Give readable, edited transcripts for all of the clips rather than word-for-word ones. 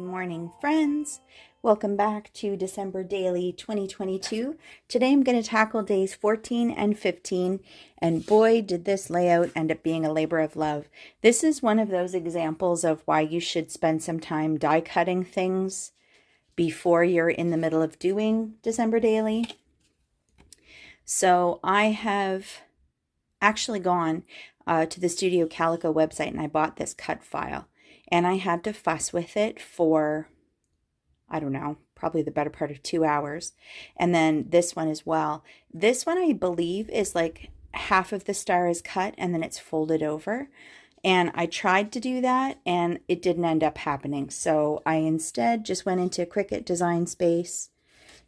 morning, friends. Welcome back to December Daily 2022. Today I'm going to tackle days 14 and 15, and boy, did this layout end up being a labor of love. This is one of those examples of why you should spend some time die cutting things before you're in the middle of doing December Daily. So I have actually gone to the Studio Calico website and I bought this cut file. And I had to fuss with it for, I don't know, probably the better part of 2 hours. And then this one as well. This one, I believe, is like half of the star is cut and then it's folded over. And I tried to do that and it didn't end up happening. So I instead just went into Cricut Design Space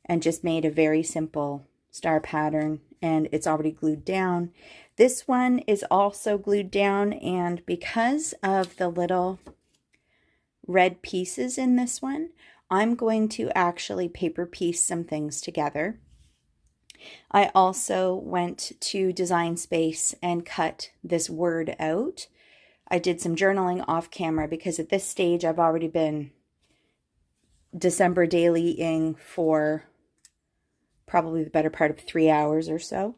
and just made a very simple star pattern, and it's already glued down. This one is also glued down, and because of the little red pieces in this one, I'm going to actually paper piece some things together. I also went to Design Space and cut this word out. I did some journaling off camera because at this stage I've already been December dailying for probably the better part of 3 hours or so,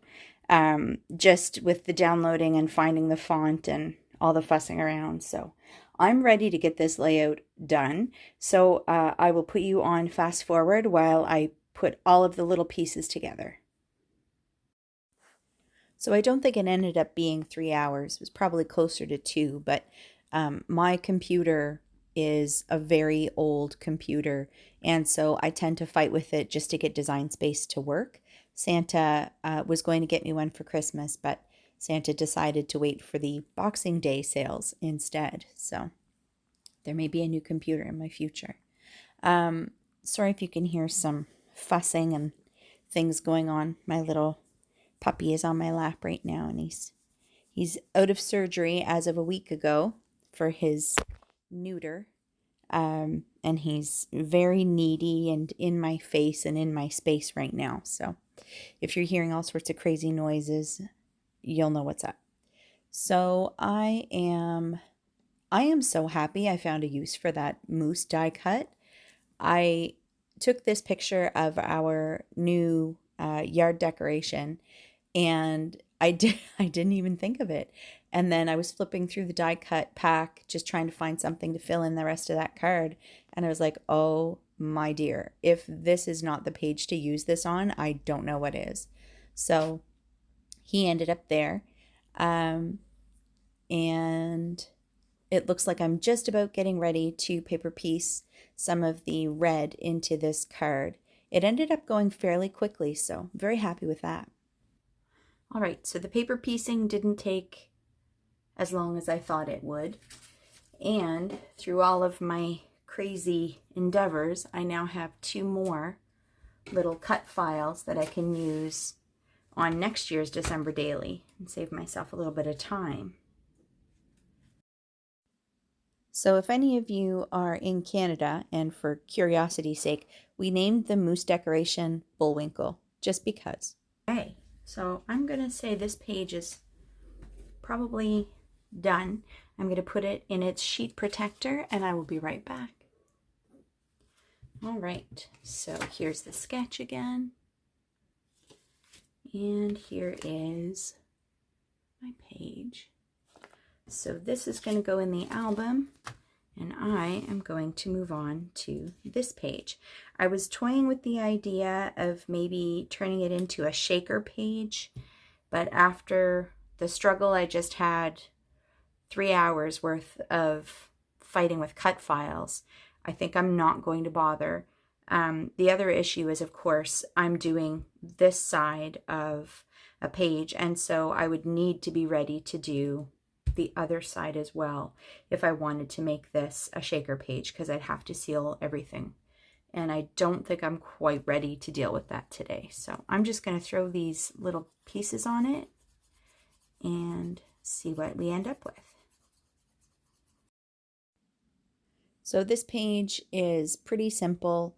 just with the downloading and finding the font and all the fussing around. So I'm ready to get this layout done. So I will put you on fast forward while I put all of the little pieces together. So I don't think it ended up being 3 hours. It was probably closer to 2, but my computer is a very old computer, and so I tend to fight with it just to get Design Space to work. Santa was going to get me one for Christmas, but Santa decided to wait for the Boxing Day sales instead. So there may be a new computer in my future. Sorry if you can hear some fussing and things going on. My little puppy is on my lap right now, and he's out of surgery as of a week ago for his neuter. And he's very needy and in my face and in my space right now. So if you're hearing all sorts of crazy noises, you'll know what's up. So I am so happy I found a use for that moose die cut. I took this picture of our new yard decoration, and I didn't even think of it. And then I was flipping through the die cut pack, just trying to find something to fill in the rest of that card. And I was like, oh my dear, if this is not the page to use this on, I don't know what is. So he ended up there. And it looks like I'm just about getting ready to paper piece some of the red into this card. It ended up going fairly quickly, so I'm very happy with that. All right, so the paper piecing didn't take as long as I thought it would. And through all of my crazy endeavors, I now have 2 more little cut files that I can use on next year's December Daily and save myself a little bit of time. So if any of you are in Canada, and for curiosity's sake, we named the moose decoration Bullwinkle, just because. Okay, so I'm going to say this page is probably done. I'm going to put it in its sheet protector and I will be right back. All right, so here's the sketch again. And here is my page. So this is going to go in the album, and I am going to move on to this page. I was toying with the idea of maybe turning it into a shaker page, but after the struggle I just had, 3 hours worth of fighting with cut files, I think I'm not going to bother. The other issue is, of course, I'm doing this side of a page, and so I would need to be ready to do the other side as well if I wanted to make this a shaker page, because I'd have to seal everything. And I don't think I'm quite ready to deal with that today. So I'm just going to throw these little pieces on it and see what we end up with. So this page is pretty simple.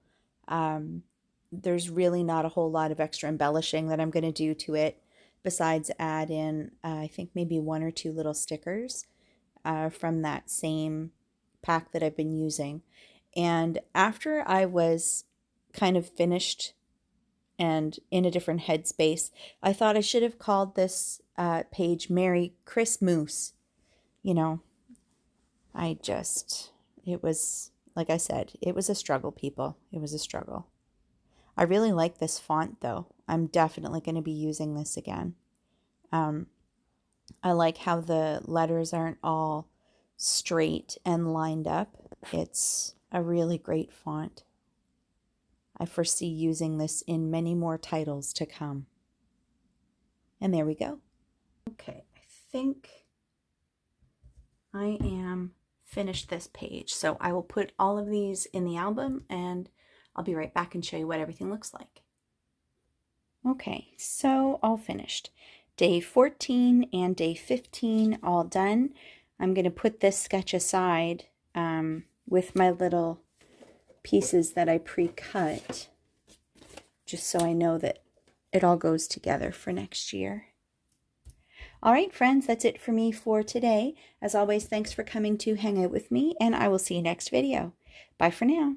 There's really not a whole lot of extra embellishing that I'm going to do to it, besides add in, I think maybe 1 or 2 little stickers from that same pack that I've been using. And after I was kind of finished and in a different headspace, I thought I should have called this page Merry Christmas. You know, it was, like I said, it was a struggle, people. It was a struggle. I really like this font, though. I'm definitely going to be using this again. I like how the letters aren't all straight and lined up. It's a really great font. I foresee using this in many more titles to come. And there we go. Okay, I think I am finished this page. So I will put all of these in the album and I'll be right back and show you what everything looks like. Okay, so all finished. Day 14 and day 15 all done. I'm going to put this sketch aside with my little pieces that I pre-cut, just so I know that it all goes together for next year. All right, friends, that's it for me for today. As always, thanks for coming to hang out with me, and I will see you next video. Bye for now.